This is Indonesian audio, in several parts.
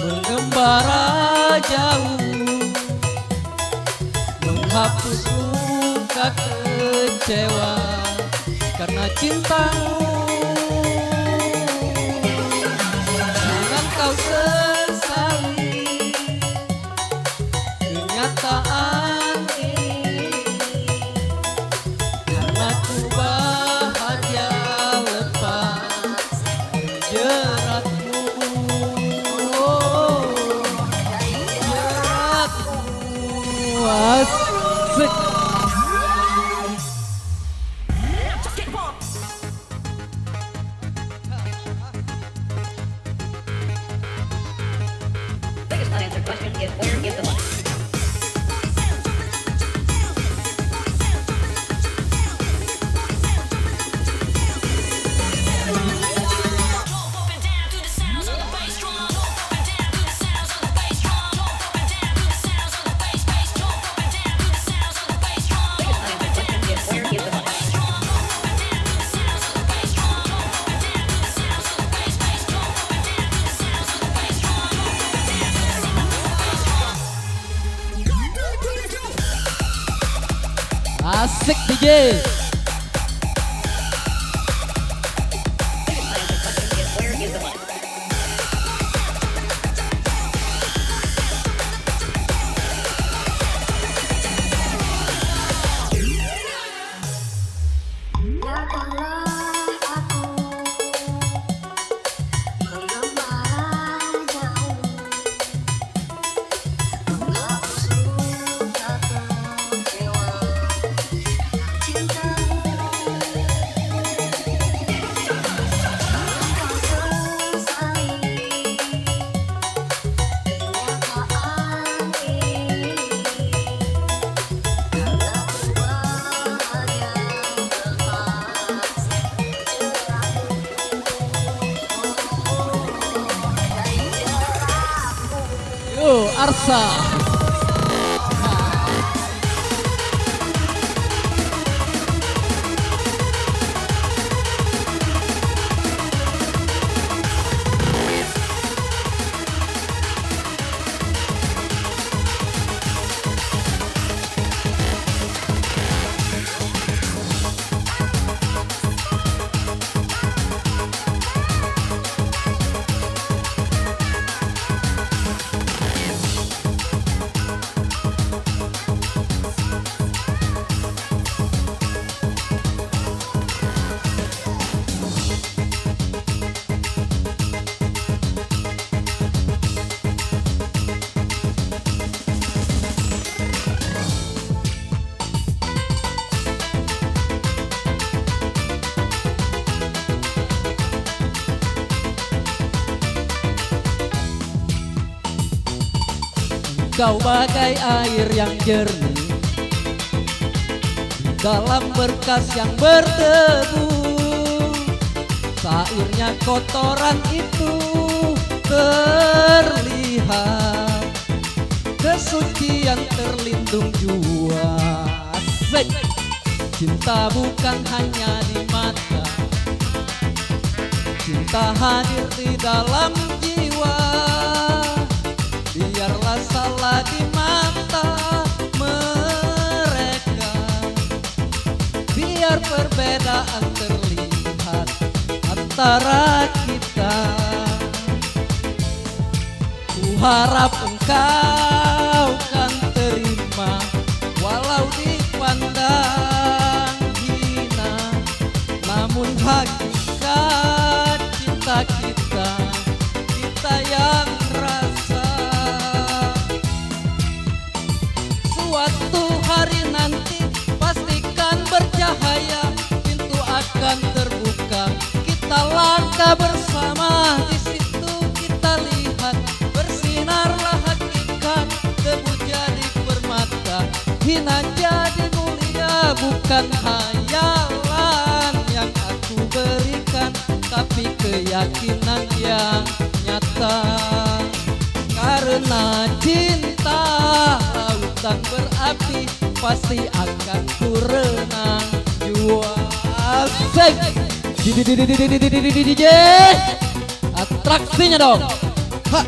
Mengembara jauh, menghapus luka kecewa karena cintamu. Jangan kau sesali kenyataan ini, karena ku bahagia lepas jeratmu. Asik. Biggest unanswered question is where is the money? Asik DJ. Cinta Arsa. Kau bagai air yang jernih dalam berkas yang berdebu. Sairnya kotoran itu terlihat, kesucian terlindung jua. Asik. Cinta bukan hanya di mata, cinta hadir di dalam jiwa. Biarlah salah di mata mereka, biar perbedaan terlihat antara kita. Ku harap engkau kan terima, walau dipandang hina, namun hakikat cinta kita, kita yang rasa. Suatu hari nanti pastikan bercahaya, pintu akan terbuka, kita langkah bersama. Di situ kita lihat bersinarlah hakikat, debu jadi permata, hina jadi mulia. Bukan hayalan yang aku berikan, tapi keyakinan yang nyata. Karena cinta lautan berapi, pasti akan ku renang jua. Asik. DJ atraksinya dong. Ha.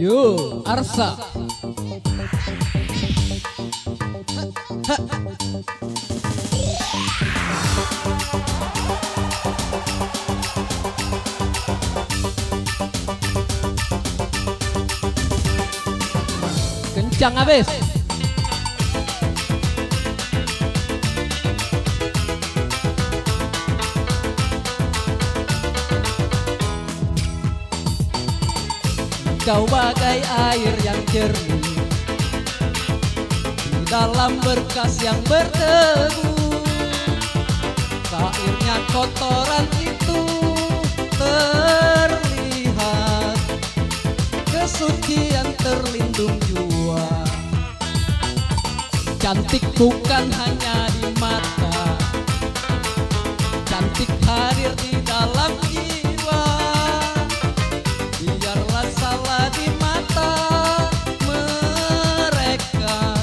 Yo, Arsa. Ha. Kencang habis. Kau bagai air yang jernih di dalam berkas yang berdebu. Sairnya kotoran itu terlihat, kesucian terlindung jua. Cantik bukan hanya di mata, cantik hadir di dalam jiwa. Biarlah salah di mata mereka,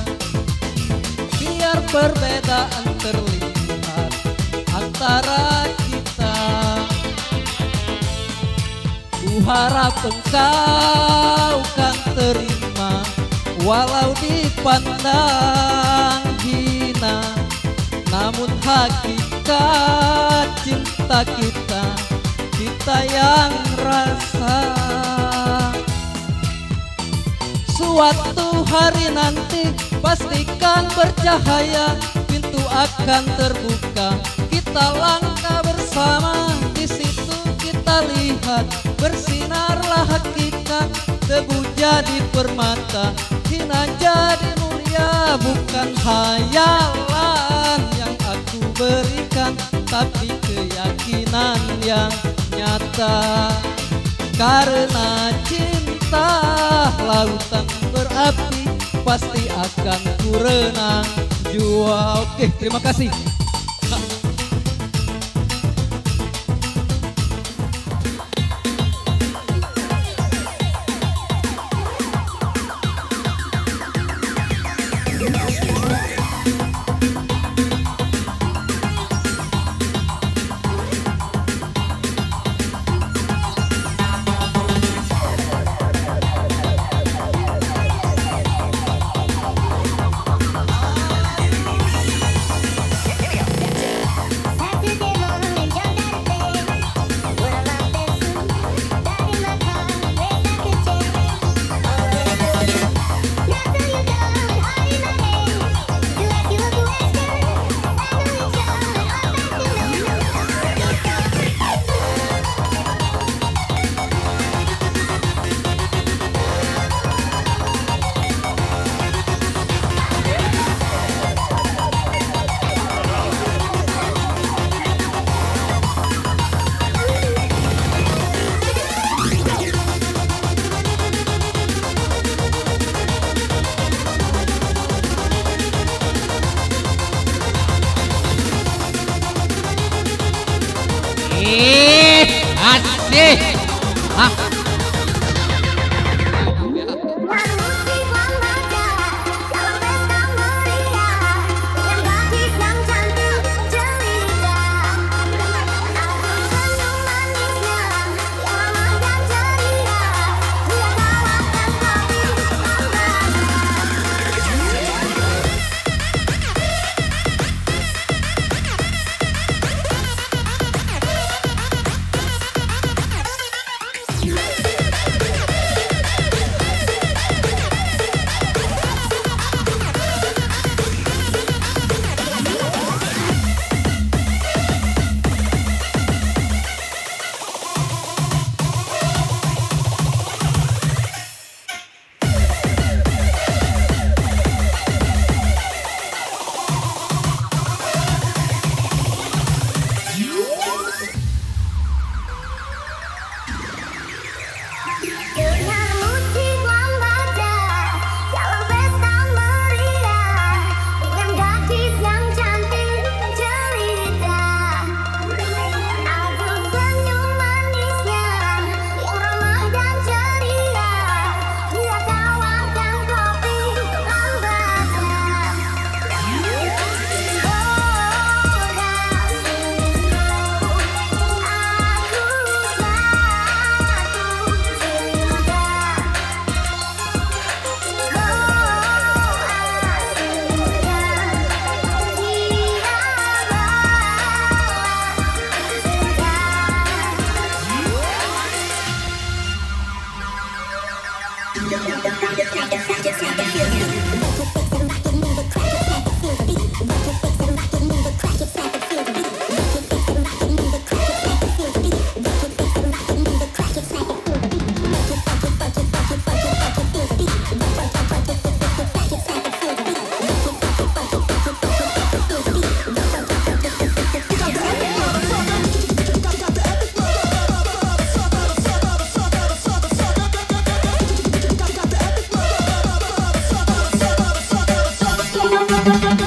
biar perbedaan terlihat antara kita. Ku harap engkau kan terima, walau dipandang hina, namun hakikat cinta kita, kita yang rasa. Suatu hari nanti pastikan bercahaya, pintu akan terbuka, kita langkah bersama. Di situ kita lihat bersinarlah hakikat, debu jadi permata, hina jadi mulia. Bukan hayalan yang aku berikan, tapi keyakinan yang nyata. Karena cinta lautan berapi, pasti akan ku renang jua. Oke, terima kasih. Asik. Ah. One.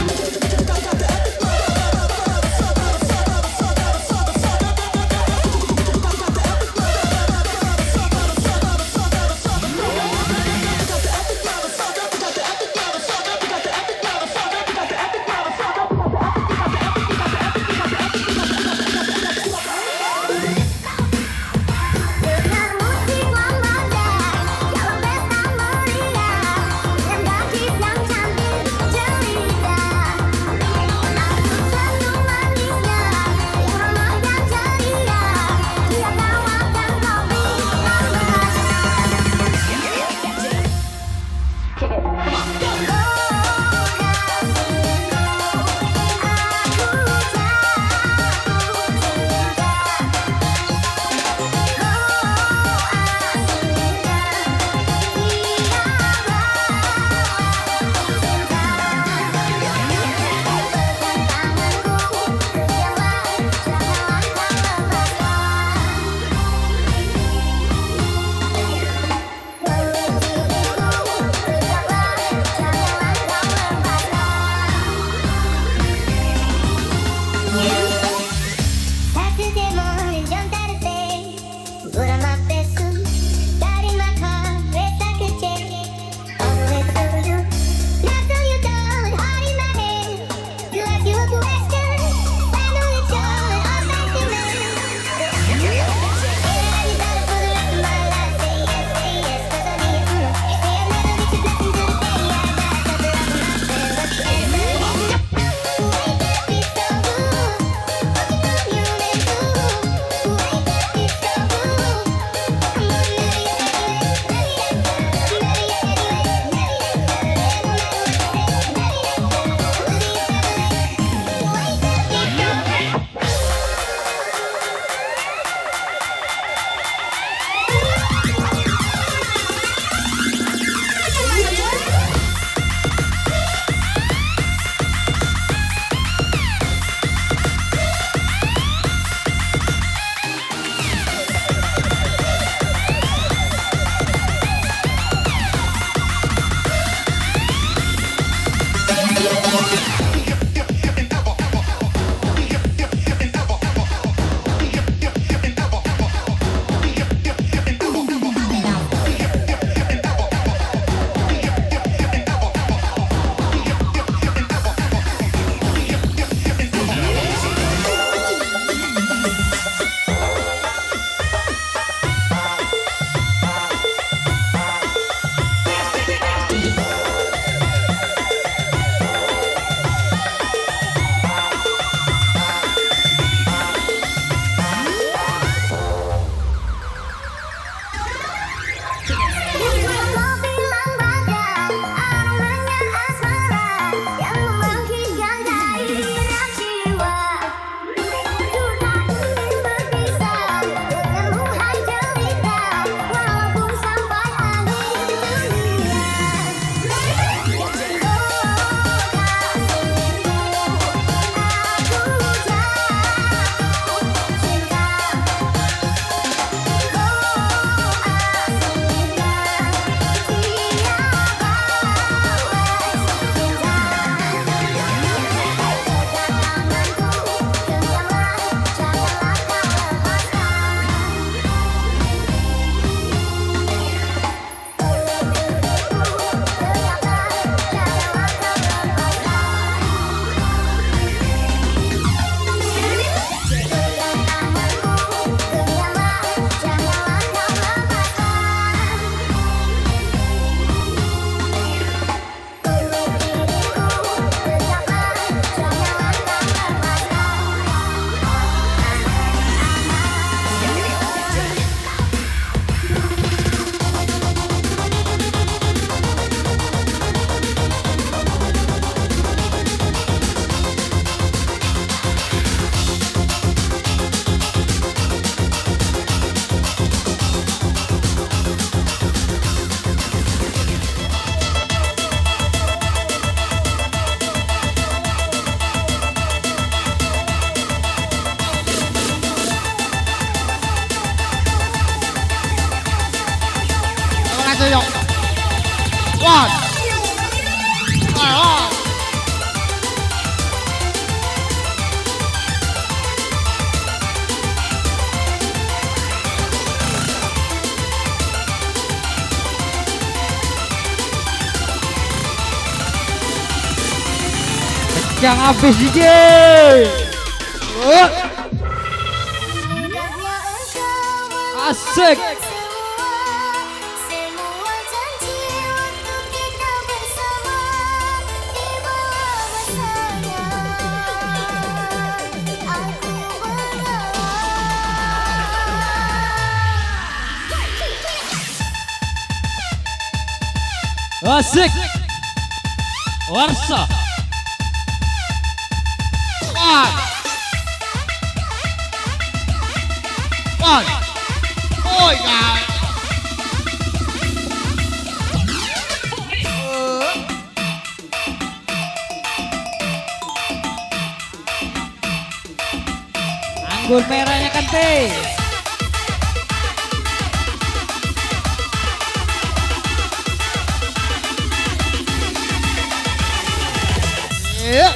One. yang habis DJ. Asik. Asik. Warsa. One. Ôi gà. Anggur merahnya kan teh. Yeah.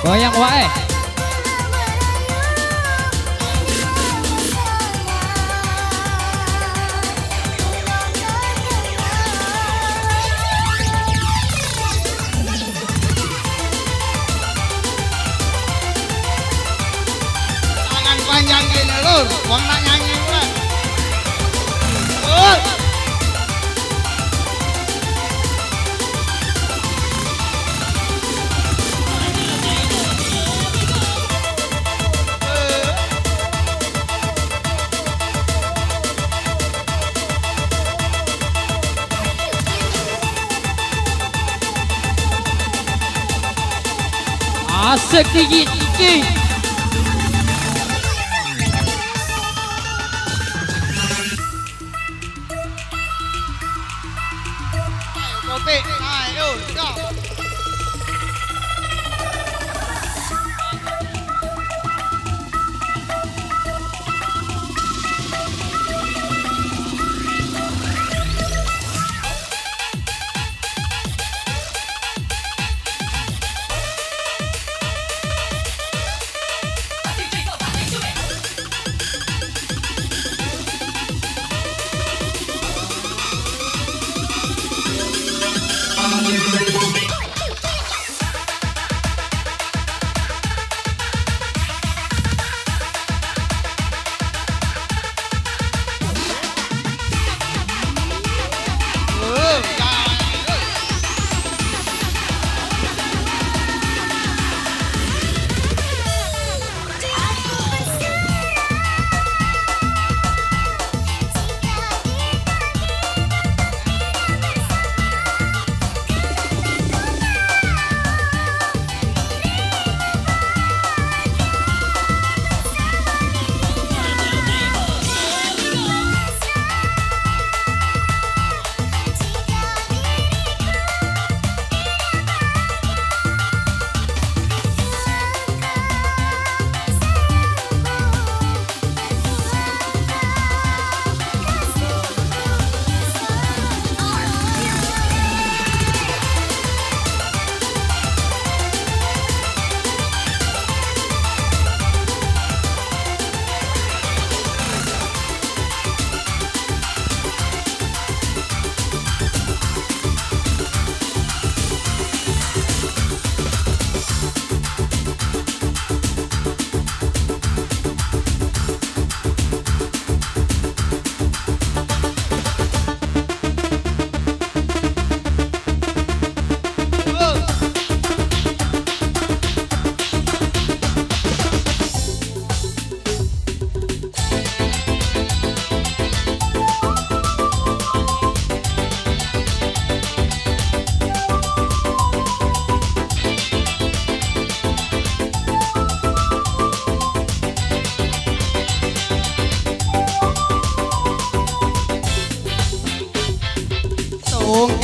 Goyang wae. Tangan panjang gini lur, wong nak nyanyi pula. Asik tinggi. Kopi, ayo, go.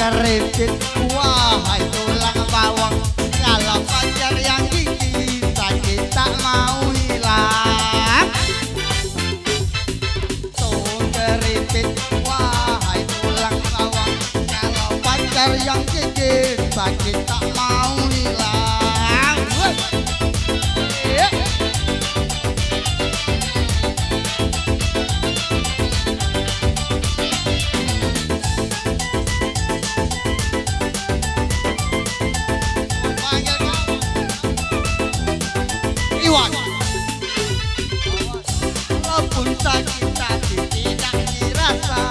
keripit, wahai tulang bawang. Kalau pacar yang gigi sakit tak mau hilang. Tung keripit, wahai tulang bawang. Kalau pacar yang gigi sakit tak mau hilang. Iwan, walaupun sakit tapi tidak dirasa,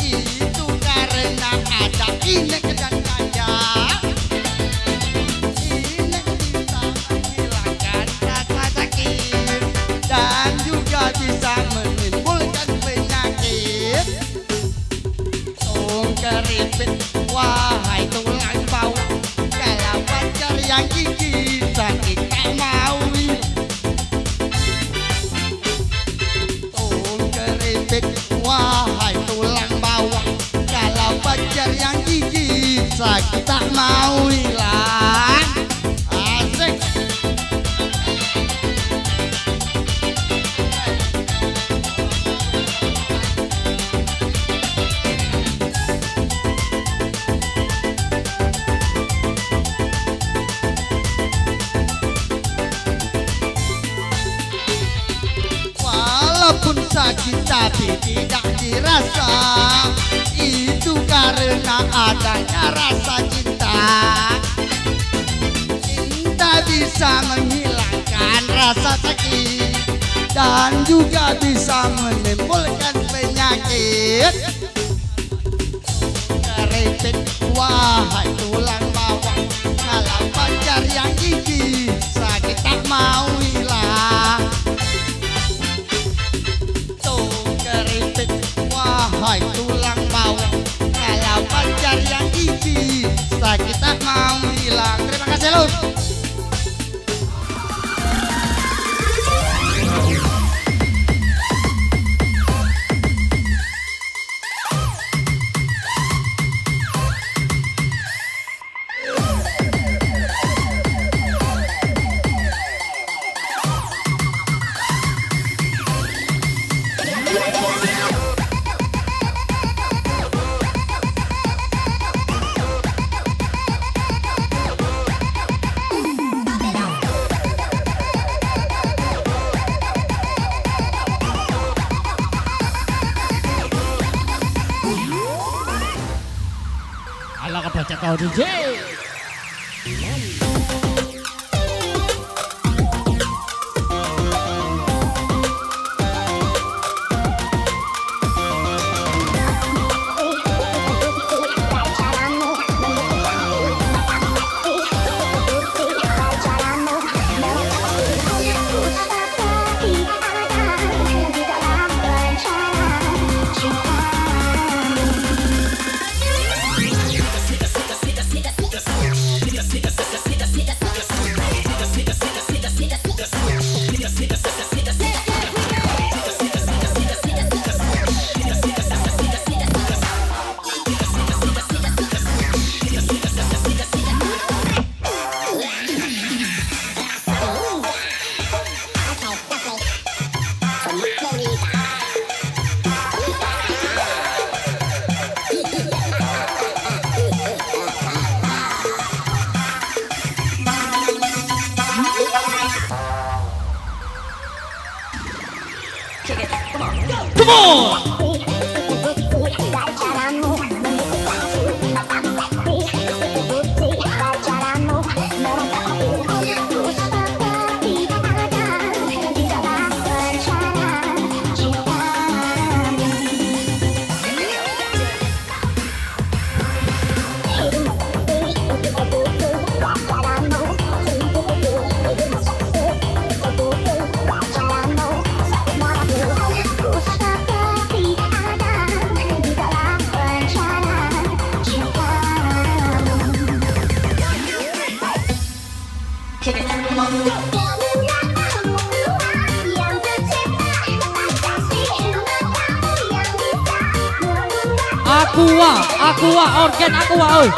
itu karena ada inek dan ganja. Inek bisa menghilangkan rasa sakit dan juga bisa menimbulkan penyakit. Tung keripit, wahai tulang bawang. Kalau pacar yang gigi sakit tak mau hilang. Tung keripit, wahai tulang bawang. Kalau pacar yang gigi sakit tak mau hilang. Asik. Walaupun sakit tapi tidak dirasa, itu karena adanya rasa cinta. Cinta bisa menghilangkan rasa sakit dan juga bisa menimbulkan penyakit. Keripit, wahai tulang bawang. Kalau pacar yang gigi sakit tak mau hilang. Wahai tulang bawang. Kalau pacar yang gigi sakit tak mau hilang. Terima kasih Lur. Ala kebaca kau DJ. Come on! Aqua, organ Aqua oi.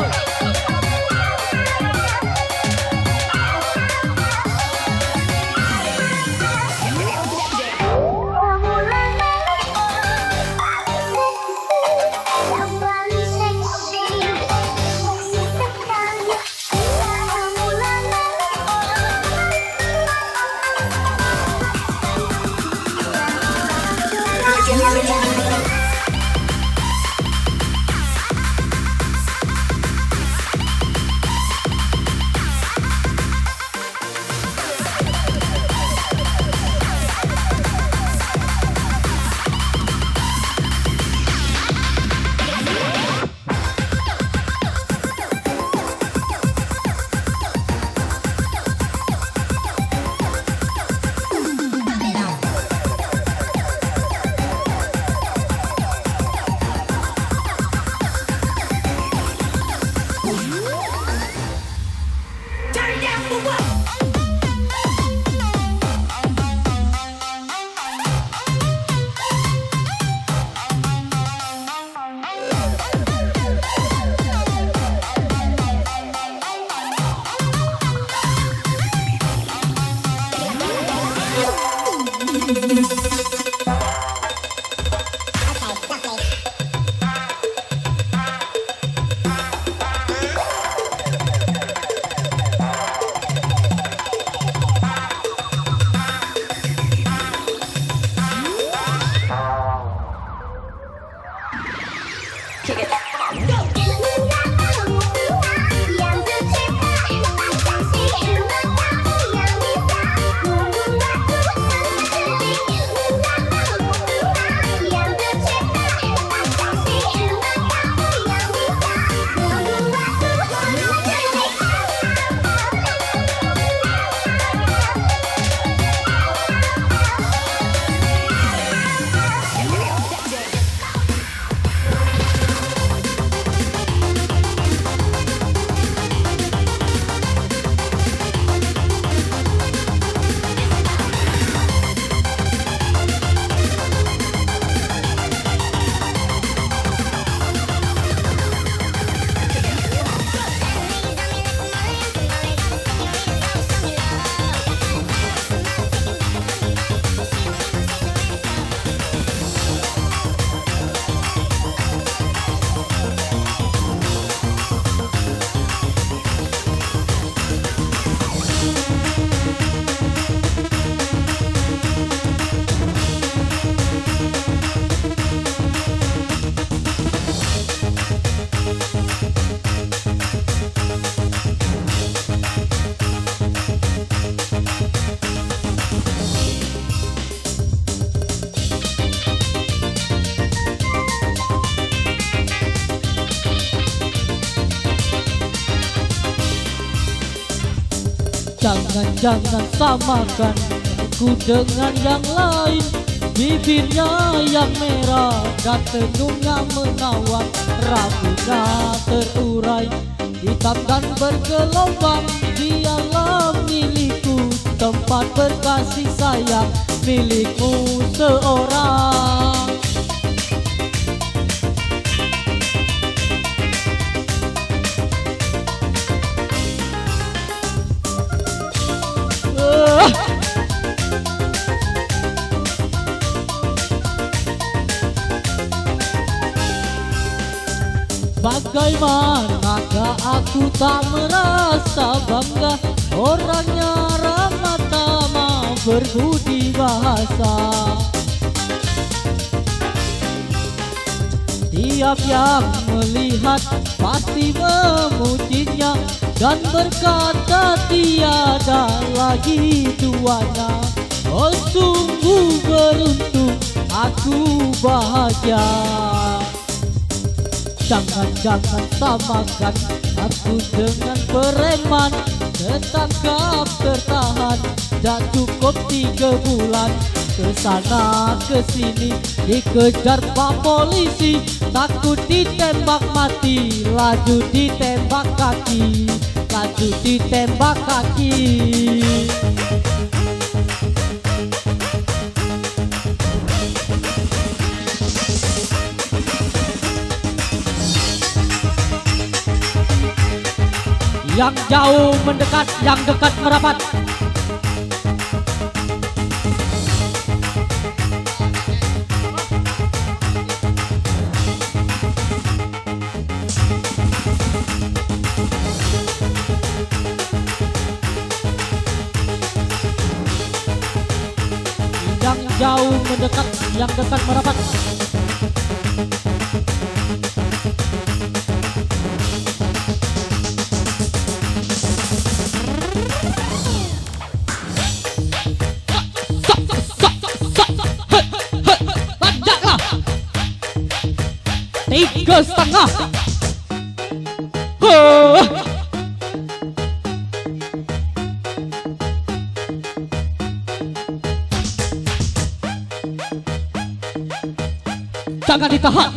Jangan samakan aku dengan yang lain. Bibirnya yang merah dan tenungnya menawan, rambutnya terurai hitam dan bergelombang. Dialah milikku, tempat berkasih sayang, milikmu seorang. Bagaimanakah aku tak merasa bangga, orangnya ramah tamah berbudi bahasa. Tiap yang melihat pasti memujinya dan berkata tiada lagi duanya. Oh sungguh beruntung, aku bahagia. Jangan samakan aku dengan preman, tertangkap tertahan, tak cukup 3 bulan. Kesana kesini dikejar pak polisi, takut ditembak mati, laju ditembak kaki, laju ditembak kaki. jauh mendekat, yang dekat merapat. Yang jauh mendekat, yang dekat merapat. Tiga setengah. Jangan ditahan.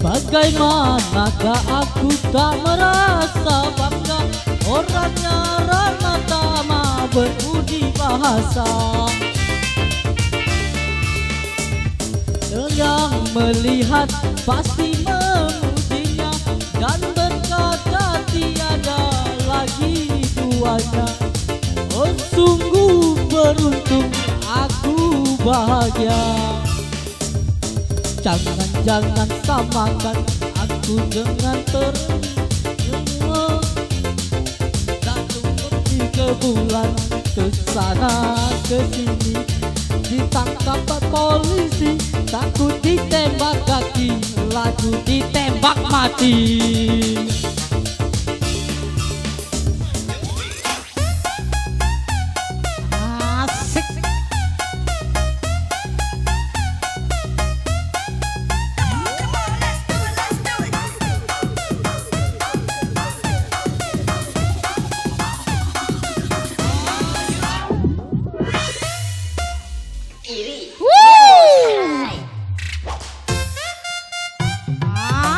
Bagaimanakah aku tak merasa bangga, orangnya ramah tamah berbudi bahasa. Yang melihat pasti memujinya dan berkata tiada lagi duanya. Oh sungguh beruntung, aku bahagia. Jangan samakan aku dengan terendah. Jatuh pergi ke bulan, ke sana ke sini, ditangkap polisi, takut ditembak kaki, laju ditembak mati.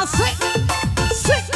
Asik, asik.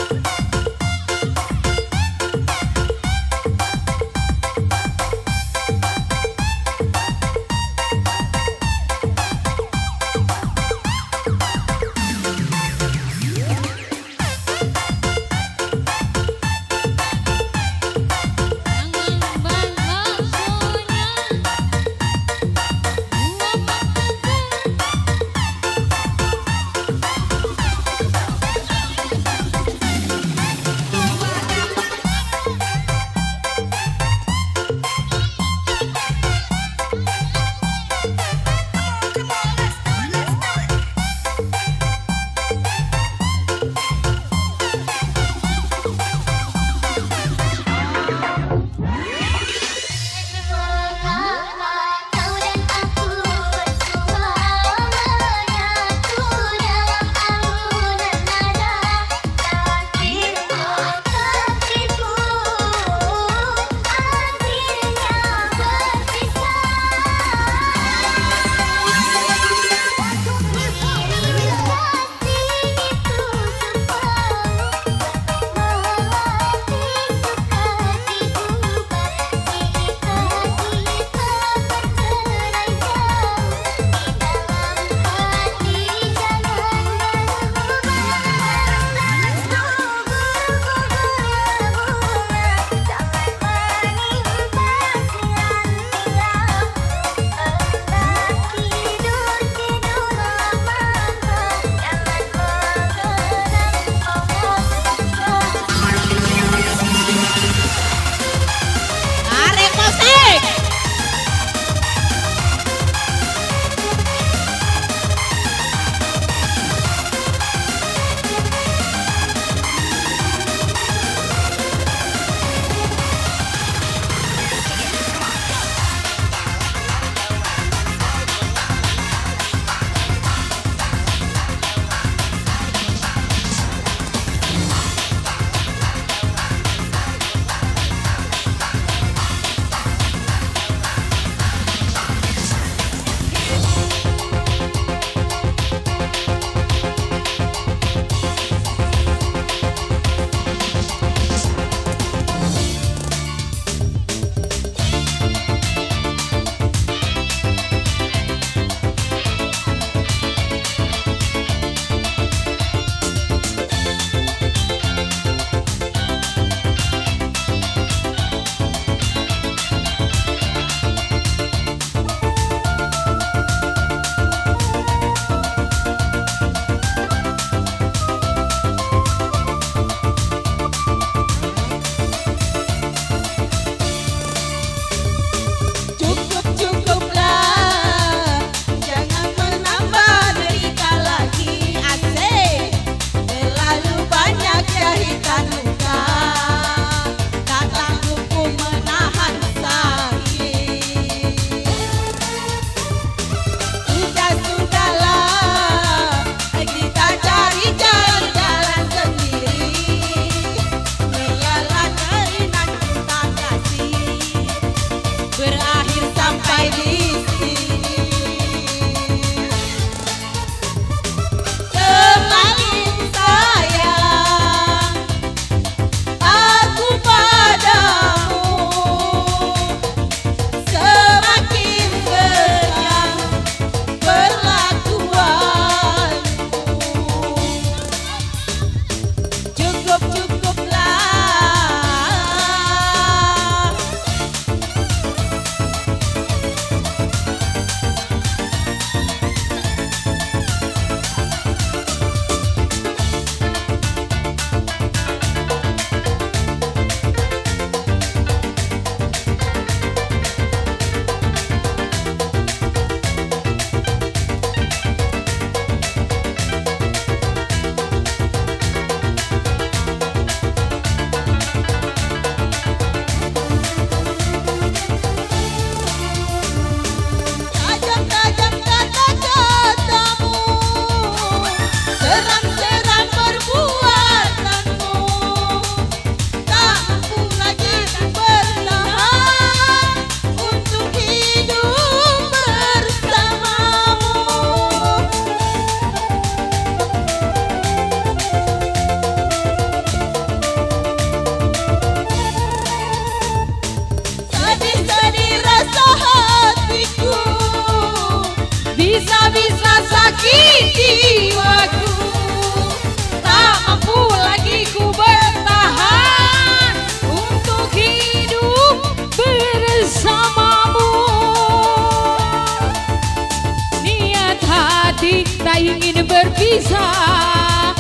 berpisah,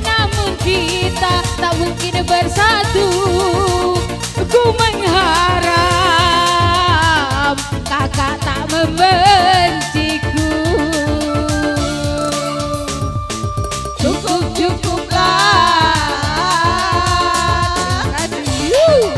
namun kita tak mungkin bersatu. Ku mengharap kakak tak membenciku. Cukuplah. Aduh.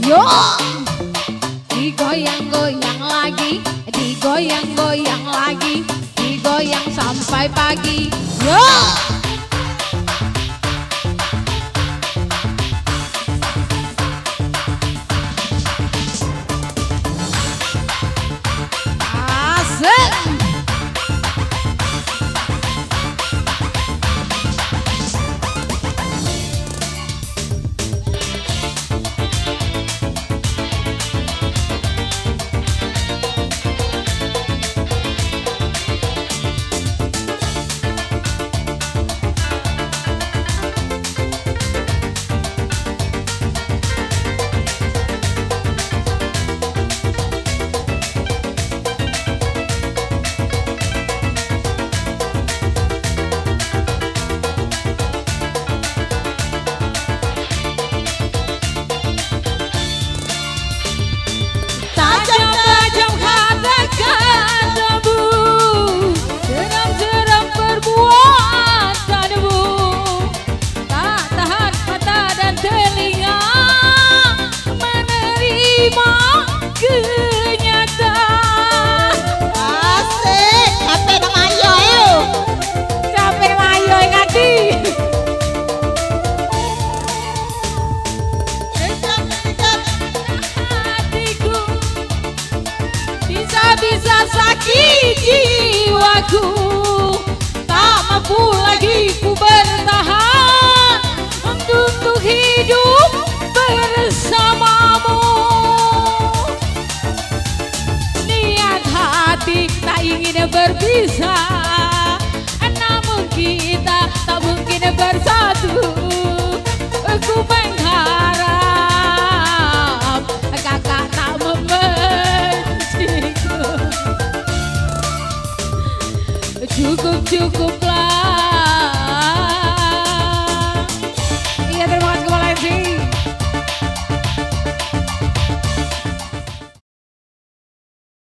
Yo, digoyang-goyang lagi, digoyang-goyang lagi, digoyang sampai pagi. Yo, asik. Bisa sakit jiwaku, tak mampu lagi ku bertahan untuk hidup bersamamu. Niat hati tak ingin berpisah,